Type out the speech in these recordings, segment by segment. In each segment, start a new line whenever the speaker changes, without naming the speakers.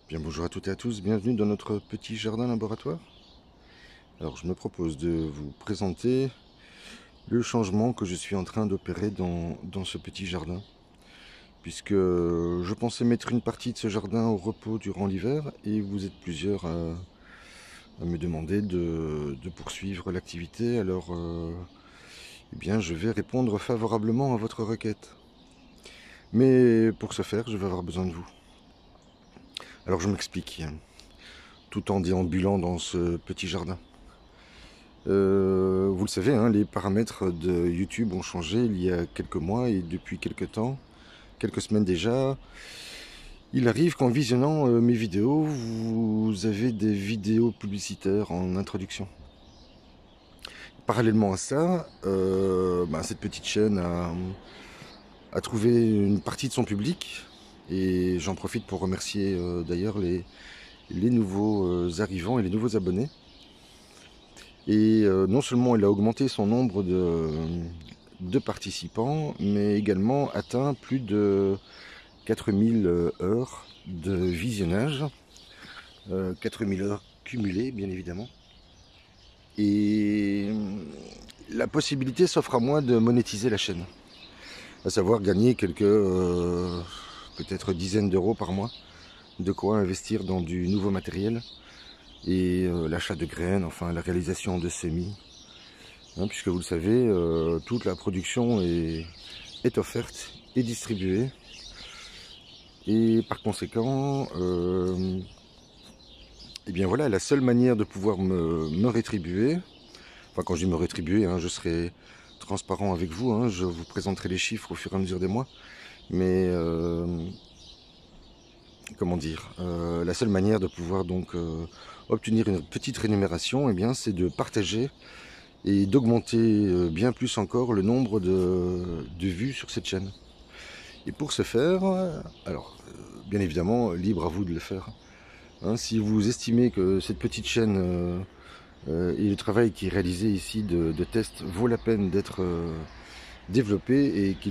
Bien, bonjour à toutes et à tous, bienvenue dans notre petit jardin laboratoire. Alors je me propose de vous présenter le changement que je suis en train d'opérer dans ce petit jardin. Puisque je pensais mettre une partie de ce jardin au repos durant l'hiver et vous êtes plusieurs à me demander de poursuivre l'activité. Alors eh bien, je vais répondre favorablement à votre requête. Mais pour ce faire, je vais avoir besoin de vous. Alors je m'explique, tout en déambulant dans ce petit jardin. Vous le savez, hein, les paramètres de YouTube ont changé il y a quelques mois et depuis quelques temps, quelques semaines déjà. Il arrive qu'en visionnant mes vidéos, vous avez des vidéos publicitaires en introduction. Parallèlement à ça, cette petite chaîne a trouvé une partie de son public et j'en profite pour remercier d'ailleurs les nouveaux arrivants et les nouveaux abonnés. Et non seulement elle a augmenté son nombre de participants, mais également atteint plus de 4000 heures de visionnage, 4000 heures cumulées bien évidemment. Et la possibilité s'offre à moi de monétiser la chaîne, à savoir gagner quelques peut-être dizaines d'euros par mois, de quoi investir dans du nouveau matériel et l'achat de graines, enfin la réalisation de semis. Puisque vous le savez, toute la production est offerte et distribuée. Et par conséquent, eh bien voilà, la seule manière de pouvoir me rétribuer, enfin quand je dis me rétribuer, hein, je serai transparent avec vous, hein, je vous présenterai les chiffres au fur et à mesure des mois, mais comment dire, la seule manière de pouvoir donc obtenir une petite rémunération, eh bien c'est de partager et d'augmenter bien plus encore le nombre de vues sur cette chaîne. Et pour ce faire, alors bien évidemment, libre à vous de le faire. Hein, si vous estimez que cette petite chaîne et le travail qui est réalisé ici de test vaut la peine d'être développé et que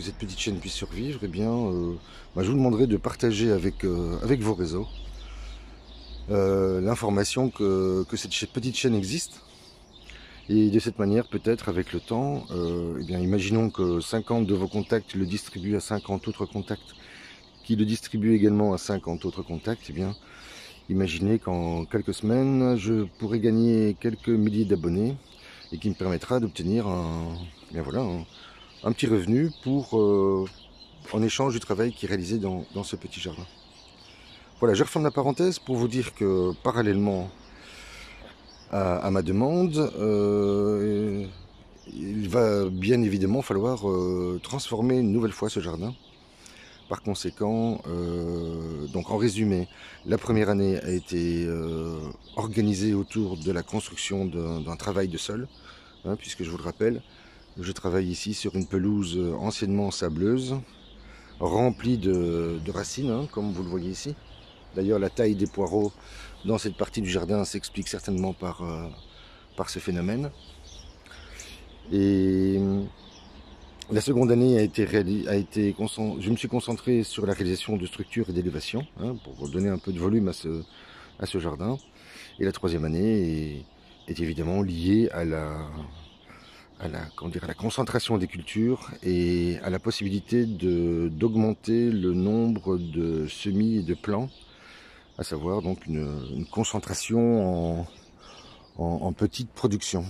cette petite chaîne puisse survivre, eh bien, je vous demanderai de partager avec vos réseaux l'information que cette petite chaîne existe. Et de cette manière, peut-être avec le temps, eh bien, imaginons que 50 de vos contacts le distribuent à 50 autres contacts, qui le distribuent également à 50 autres contacts, eh bien, imaginez qu'en quelques semaines, je pourrais gagner quelques milliers d'abonnés et qui me permettra d'obtenir bien voilà, un petit revenu en échange du travail qui est réalisé dans ce petit jardin. Voilà, je referme la parenthèse pour vous dire que parallèlement à ma demande, il va bien évidemment falloir transformer une nouvelle fois ce jardin. Par conséquent, donc en résumé, la première année a été organisée autour de la construction d'un travail de sol, hein, puisque je vous le rappelle, je travaille ici sur une pelouse anciennement sableuse, remplie de racines, hein, comme vous le voyez ici. D'ailleurs, la taille des poireaux dans cette partie du jardin s'explique certainement par ce phénomène. Et la seconde année je me suis concentré sur la réalisation de structures et d'élévation, hein, pour donner un peu de volume à ce jardin. Et la troisième année est évidemment liée comment dire, à la concentration des cultures et à la possibilité d'augmenter le nombre de semis et de plants, à savoir donc une concentration en petite production.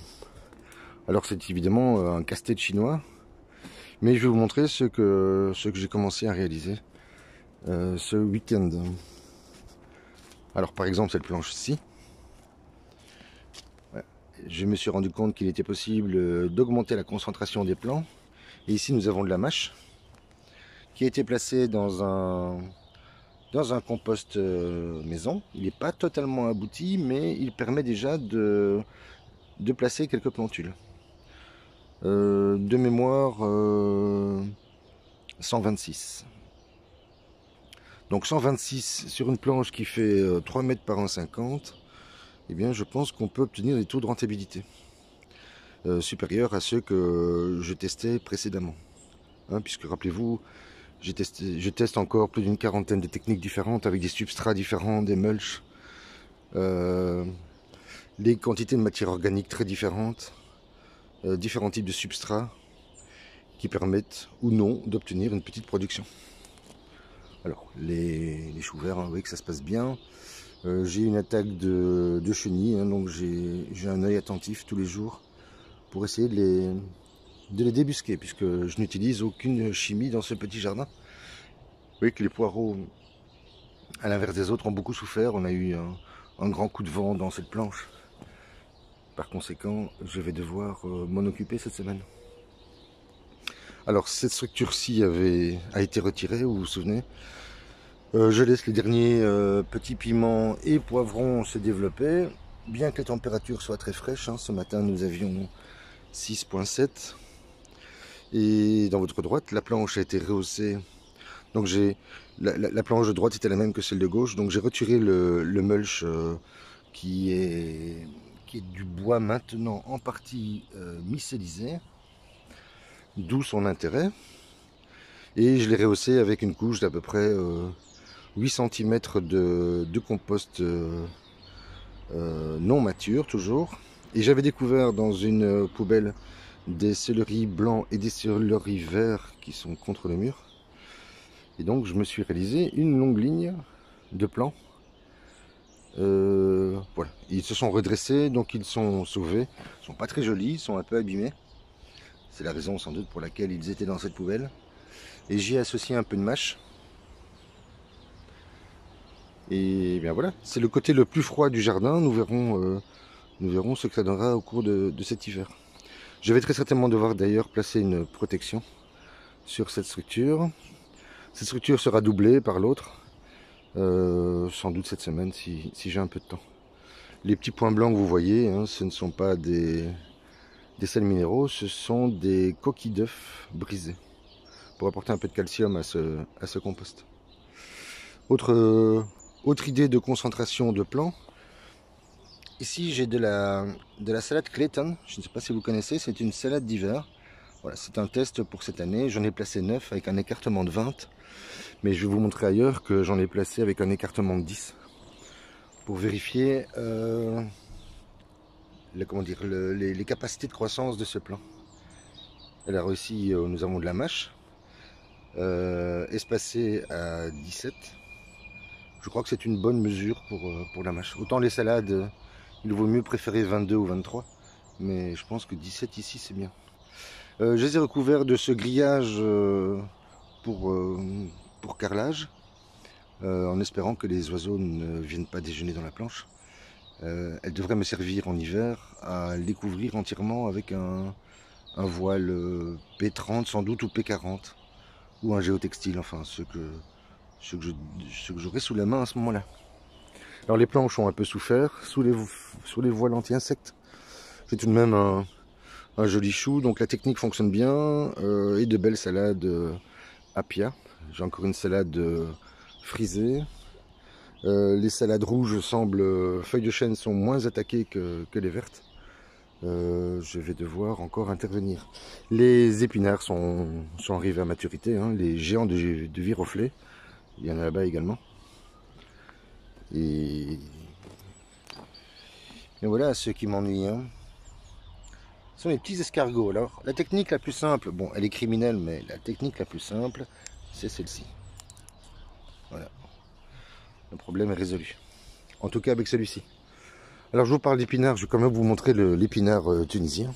Alors c'est évidemment un casse-tête chinois, mais je vais vous montrer ce que j'ai commencé à réaliser ce week-end. Alors par exemple cette planche-ci, je me suis rendu compte qu'il était possible d'augmenter la concentration des plants. Et ici nous avons de la mâche qui a été placée dans un compost maison. Il n'est pas totalement abouti, mais il permet déjà de placer quelques plantules. De mémoire, 126. Donc 126 sur une planche qui fait 3 mètres par 1,50 m, eh bien je pense qu'on peut obtenir des taux de rentabilité supérieurs à ceux que je testais précédemment. Hein, puisque rappelez-vous, Je teste encore plus d'une quarantaine de techniques différentes avec des substrats différents, des mulches, des quantités de matière organique très différentes, différents types de substrats qui permettent ou non d'obtenir une petite production. Alors, les choux verts, hein, vous voyez que ça se passe bien. J'ai une attaque de chenilles, hein, donc j'ai un œil attentif tous les jours pour essayer de les débusquer, puisque je n'utilise aucune chimie dans ce petit jardin. Vous voyez que les poireaux, à l'inverse des autres, ont beaucoup souffert. On a eu un grand coup de vent dans cette planche. Par conséquent, je vais devoir m'en occuper cette semaine. Alors, cette structure-ci a été retirée, vous vous souvenez. Je laisse les derniers petits piments et poivrons se développer. Bien que les températures soient très fraîches, hein, ce matin nous avions 6,7. Et dans votre droite, la planche a été rehaussée. Donc la planche de droite était la même que celle de gauche. Donc j'ai retiré le mulch qui est du bois maintenant en partie mycélisé. D'où son intérêt. Et je l'ai rehaussé avec une couche d'à peu près 8 cm de compost non mature toujours. Et j'avais découvert dans une poubelle des céleris blancs et des céleris verts qui sont contre le mur. Et donc je me suis réalisé une longue ligne de plants. Voilà, ils se sont redressés, donc ils sont sauvés. Ils ne sont pas très jolis, ils sont un peu abîmés. C'est la raison sans doute pour laquelle ils étaient dans cette poubelle. Et j'y ai associé un peu de mâche. Et bien voilà, c'est le côté le plus froid du jardin. Nous verrons ce que ça donnera au cours de cet hiver. Je vais très certainement devoir d'ailleurs placer une protection sur cette structure. Cette structure sera doublée par l'autre, sans doute cette semaine si j'ai un peu de temps. Les petits points blancs que vous voyez, hein, ce ne sont pas des sels minéraux, ce sont des coquilles d'œufs brisées pour apporter un peu de calcium à ce compost. Autre idée de concentration de plants. Ici j'ai de la salade Clayton, je ne sais pas si vous connaissez, c'est une salade d'hiver. Voilà, c'est un test pour cette année, j'en ai placé 9 avec un écartement de 20. Mais je vais vous montrer ailleurs que j'en ai placé avec un écartement de 10. Pour vérifier les capacités de croissance de ce plant. Elle a réussi, nous avons de la mâche, espacée à 17. Je crois que c'est une bonne mesure pour la mâche. Autant les salades, il vaut mieux préférer 22 ou 23. Mais je pense que 17 ici c'est bien. Je les ai recouverts de ce grillage pour carrelage, en espérant que les oiseaux ne viennent pas déjeuner dans la planche. Elle devrait me servir en hiver à les couvrir entièrement avec un voile P30 sans doute ou P40 ou un géotextile, enfin ce que j'aurai sous la main à ce moment-là. Alors les planches ont un peu souffert sous les voiles anti-insectes. J'ai tout de même un joli chou, donc la technique fonctionne bien, et de belles salades Apia. J'ai encore une salade frisée. Les salades rouges semblent, feuilles de chêne sont moins attaquées que les vertes. Je vais devoir encore intervenir. Les épinards sont arrivés à maturité, hein, les géants de viroflée. Il y en a là-bas également. Et voilà ceux qui m'ennuient. Hein. Ce sont les petits escargots. Alors, la technique la plus simple, bon, elle est criminelle, mais la technique la plus simple, c'est celle-ci. Voilà. Le problème est résolu. En tout cas avec celui-ci. Alors je vous parle d'épinards, je vais quand même vous montrer l'épinard tunisien.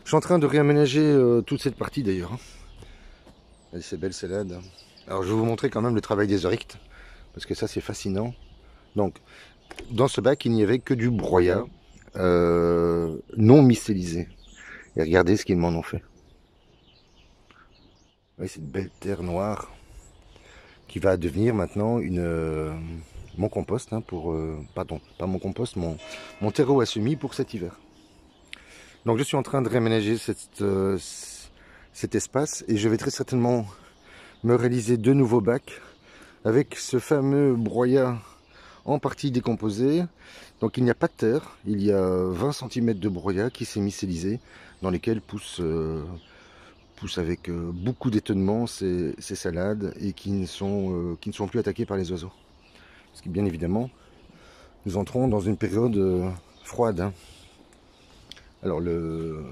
Je suis en train de réaménager toute cette partie d'ailleurs. Hein. Ces belles salades. Alors je vais vous montrer quand même le travail des oryctes, parce que ça c'est fascinant. Donc, dans ce bac, il n'y avait que du broyat non mycélisé. Et regardez ce qu'ils m'en ont fait. Vous voyez cette belle terre noire qui va devenir maintenant mon compost, hein, pardon, pas mon compost, mon terreau à semis pour cet hiver. Donc je suis en train de réaménager cet espace et je vais très certainement me réaliser 2 nouveaux bacs avec ce fameux broyat en partie décomposé. Donc il n'y a pas de terre, il y a 20 cm de broyat qui s'est mycélisé, dans lesquels poussent poussent avec beaucoup d'étonnement ces salades et qui ne sont plus attaquées par les oiseaux. Parce que bien évidemment, nous entrons dans une période froide. Hein. Alors le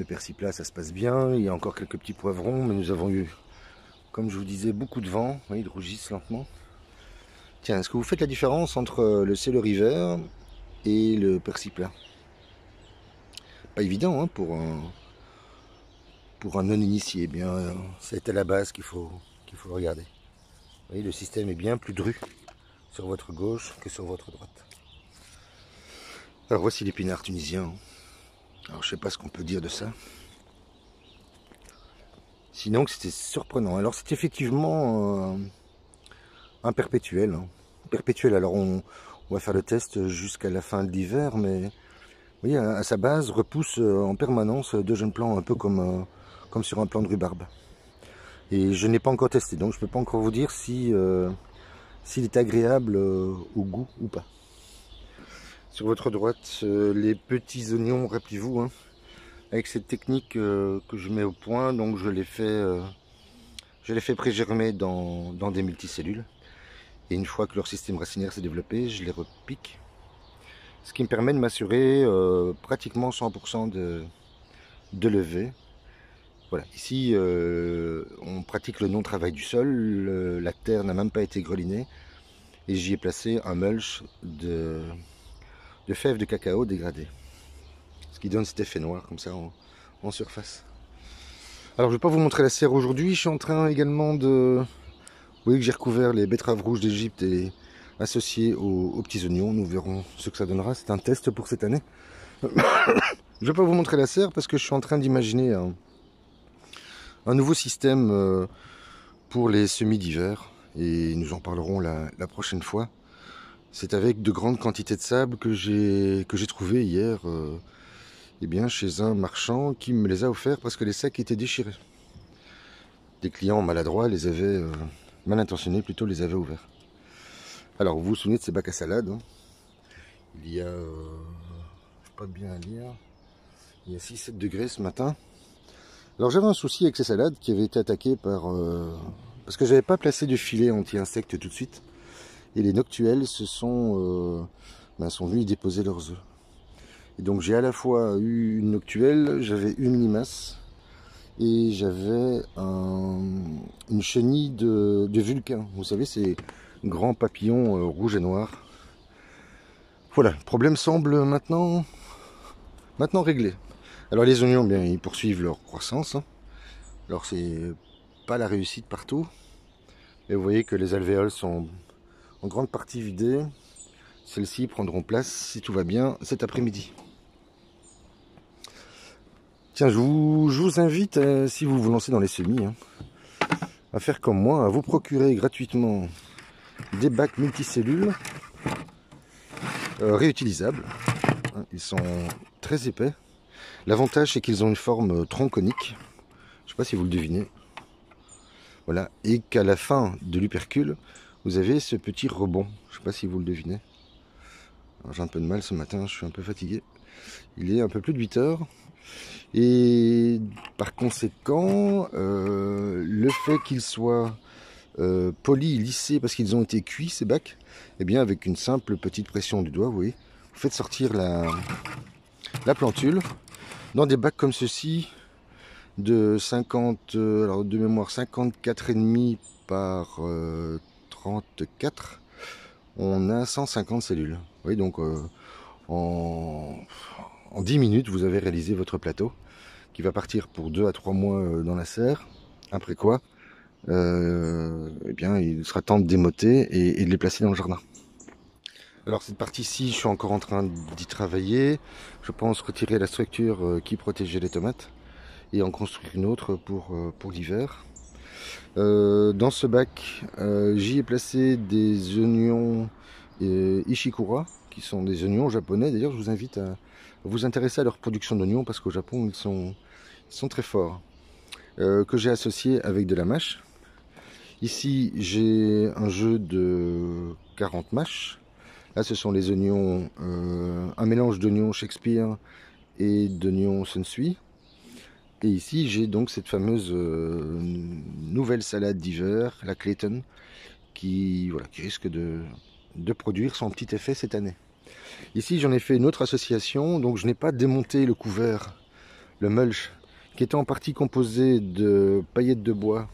persil plat, ça se passe bien, il y a encore quelques petits poivrons, mais nous avons eu, comme je vous disais, beaucoup de vent. Vous voyez, ils rougissent lentement. Tiens, est-ce que vous faites la différence entre le céleri vert et le persil plat? Pas évident hein, pour un non-initié. Eh bien, c'est à la base qu'il faut regarder. Vous voyez, le système est bien plus dru sur votre gauche que sur votre droite. Alors voici l'épinard tunisien. Alors je sais pas ce qu'on peut dire de ça. Sinon que c'était surprenant. Alors c'est effectivement un perpétuel. Hein. Perpétuel, alors on va faire le test jusqu'à la fin de l'hiver, mais vous voyez, à sa base repousse en permanence de jeunes plants, un peu comme sur un plant de rhubarbe. Et je n'ai pas encore testé, donc je ne peux pas encore vous dire si s'il est agréable au goût ou pas. Sur votre droite, les petits oignons, rappelez-vous, hein, avec cette technique que je mets au point, donc je les fais pré-germer dans des multicellules. Et une fois que leur système racinaire s'est développé, je les repique. Ce qui me permet de m'assurer pratiquement 100% de levée. Voilà, ici on pratique le non-travail du sol, la terre n'a même pas été grelinée. Et j'y ai placé un mulch de fèves de cacao dégradées. Ce qui donne cet effet noir comme ça en surface. Alors je ne vais pas vous montrer la serre aujourd'hui, je suis en train également de... Vous voyez que j'ai recouvert les betteraves rouges d'Égypte et associées aux petits oignons. Nous verrons ce que ça donnera. C'est un test pour cette année. Je ne vais pas vous montrer la serre parce que je suis en train d'imaginer un nouveau système pour les semis d'hiver. Et nous en parlerons la prochaine fois. C'est avec de grandes quantités de sable que j'ai trouvé hier eh bien, chez un marchand qui me les a offerts parce que les sacs étaient déchirés. Des clients maladroits les avaient... mal intentionnés plutôt, les avaient ouverts. Alors vous vous souvenez de ces bacs à salade hein. Il y a, je pas bien à lire, il y a 6-7 degrés ce matin. Alors j'avais un souci avec ces salades qui avaient été attaquées par... parce que j'avais pas placé de filet anti-insectes tout de suite. Et les noctuels sont venus y déposer leurs œufs. Et donc j'ai à la fois eu une noctuelle, j'avais une limace et j'avais une chenille de vulcain. Vous savez, ces grands papillons rouges et noirs. Voilà, le problème semble maintenant réglé. Alors les oignons, bien, ils poursuivent leur croissance. Hein. Alors c'est pas la réussite partout. Mais vous voyez que les alvéoles sont en grande partie vidées. Celles-ci prendront place, si tout va bien, cet après-midi. Tiens, je vous invite, si vous vous lancez dans les semis, hein, à faire comme moi, à vous procurer gratuitement des bacs multicellules réutilisables. Ils sont très épais. L'avantage, c'est qu'ils ont une forme tronconique. Je ne sais pas si vous le devinez. Voilà. Et qu'à la fin de l'upercule, vous avez ce petit rebond. Je ne sais pas si vous le devinez. J'ai un peu de mal ce matin, je suis un peu fatigué. Il est un peu plus de 8 heures. Et par conséquent, le fait qu'ils soient polis, lissés, parce qu'ils ont été cuits, ces bacs, eh bien avec une simple petite pression du doigt, vous voyez, vous faites sortir la plantule dans des bacs comme ceci, de 50, alors de mémoire 54,5 par 34, on a 150 cellules. Vous voyez, donc en 10 minutes, vous avez réalisé votre plateau qui va partir pour 2 à 3 mois dans la serre. Après quoi, eh bien, il sera temps de démoter et de les placer dans le jardin. Alors cette partie-ci, je suis encore en train d'y travailler. Je pense retirer la structure qui protégeait les tomates et en construire une autre pour l'hiver. Dans ce bac, j'y ai placé des oignons Ishikura, qui sont des oignons japonais. D'ailleurs, je vous invite à vous intéresser à leur production d'oignons parce qu'au Japon, ils sont très forts. Que j'ai associé avec de la mâche. Ici, j'ai un jeu de 40 mâches. Là, ce sont les oignons, un mélange d'oignons Shakespeare et d'oignons Sunsui. Et ici, j'ai donc cette fameuse nouvelle salade d'hiver, la Clayton, voilà, qui risque de produire son petit effet cette année. Ici, j'en ai fait une autre association, donc je n'ai pas démonté le couvert, le mulch, qui était en partie composé de paillettes de bois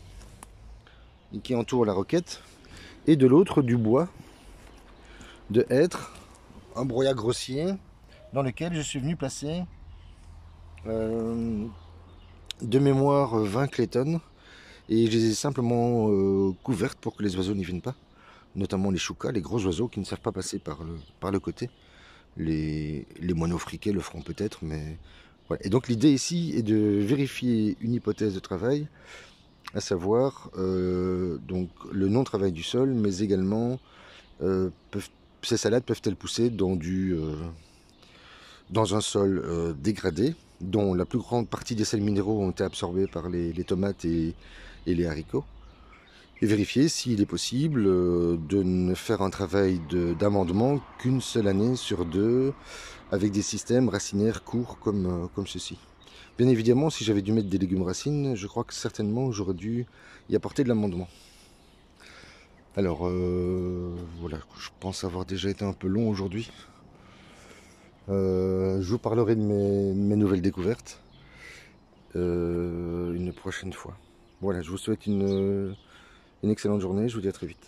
qui entourent la roquette, et de l'autre du bois de hêtre, un broyat grossier, dans lequel je suis venu placer de mémoire 20 Clayton, et je les ai simplement couvertes pour que les oiseaux n'y viennent pas, notamment les choucas, les gros oiseaux qui ne savent pas passer par le côté. Les moineaux friqués le feront peut-être, mais voilà. Et donc l'idée ici est de vérifier une hypothèse de travail, à savoir donc le non-travail du sol, mais également ces salades peuvent-elles pousser dans un sol dégradé, dont la plus grande partie des sels minéraux ont été absorbés par les tomates et les haricots, et vérifier s'il est possible de ne faire un travail d'amendement qu'une seule année sur deux, avec des systèmes racinaires courts comme ceci. Bien évidemment, si j'avais dû mettre des légumes racines, je crois que certainement j'aurais dû y apporter de l'amendement. Alors, voilà, je pense avoir déjà été un peu long aujourd'hui. Je vous parlerai de mes nouvelles découvertes une prochaine fois. Voilà, je vous souhaite une excellente journée, je vous dis à très vite.